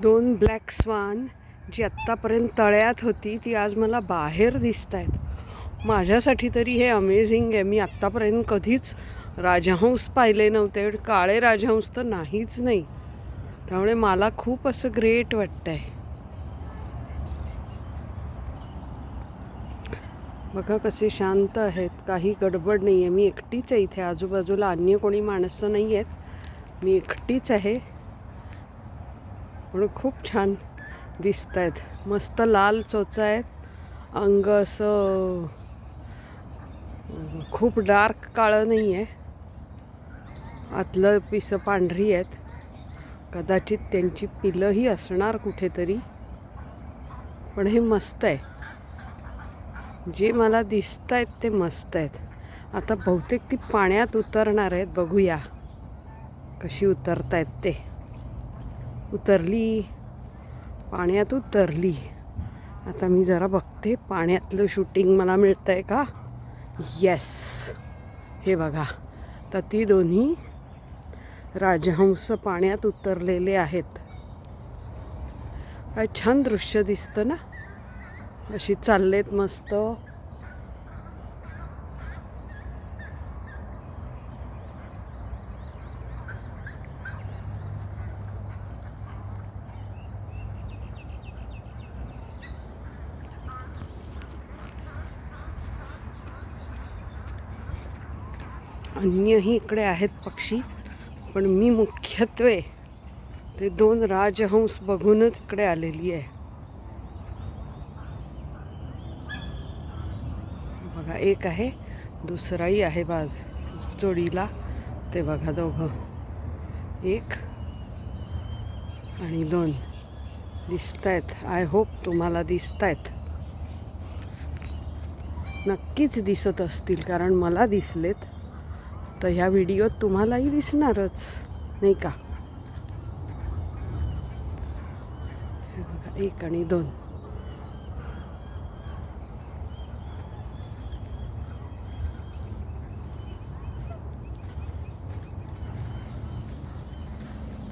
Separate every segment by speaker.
Speaker 1: दोन black Swan जी आत्तापर्यंत तळ्यात होती ती आज मला बाहेर दिसत आहेत. माझ्यासाठी तरी हे अमेझिंग आहे. मी आत्तापर्यंत कधीच राजहंस पाहिले नव्हते. काळे राजहंस तर नाहीच नाही. त्यामुळे मला खूप असं ग्रेट वाटतं आहे. बघा कसे शांत आहेत, काही गडबड नाही आहे. मी एकटीच आहे इथे, आजूबाजूला अन्य कोणी माणसं नाही आहेत. मी एकटीच आहे म्हणून खूप छान दिसत आहेत. मस्त लाल चोच आहेत. अंग असं खूप डार्क काळं नाही आहे. आतलं पिसं पांढरी आहेत. कदाचित त्यांची पिलंही असणार कुठेतरी. पण हे मस्त आहे. जे मला दिसत आहेत ते मस्त आहेत. आता बहुतेक ती पाण्यात उतरणार आहेत. बघूया कशी उतरत आहेत ते. उतरली, पाण्यात उतरली. आता मी जरा बघते पाण्यातलं शूटिंग मला मिळतं आहे का. येस, हे बघा. तर ती दोन्ही राजहंस पाण्यात उतरलेले आहेत. काय छान दृश्य दिसतं ना. अशी चाललेत मस्त. अन्यही इकडे आहेत पक्षी, पण मी मुख्यत्वे ते दोन राजहंस बघूनच इकडे आलेली आहे. बघा, एक आहे, दुसराही आहे जोडीला. ते बघा, दोघं, एक आणि दोन दिसत आहेत. आय होप तुम्हाला दिसत आहेत. नक्कीच दिसत असतील, कारण मला दिसलेत. तर ह्या व्हिडिओत तुम्हालाही दिसणारच, नाही का. हे बघा, एक आणि दोन.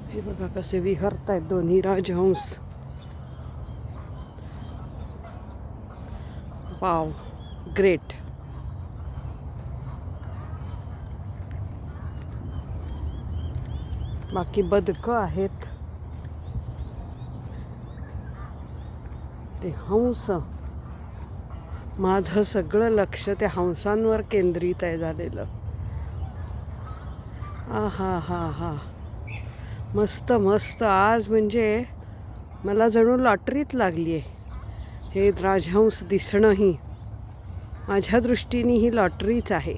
Speaker 1: हे बघा कसे विहरत आहेत दोन्ही राजहंस. Wow, great. बाकी बदकं आहेत. ते हंस. माझं सगळं लक्ष त्या हंसांवर केंद्रित आहे झालेलं. हा हा हा, मस्त मस्त. आज म्हणजे मला जणू लॉटरीत लागली आहे. हे राजहंस दिसणंही माझ्या दृष्टीने ही लॉटरीच आहे.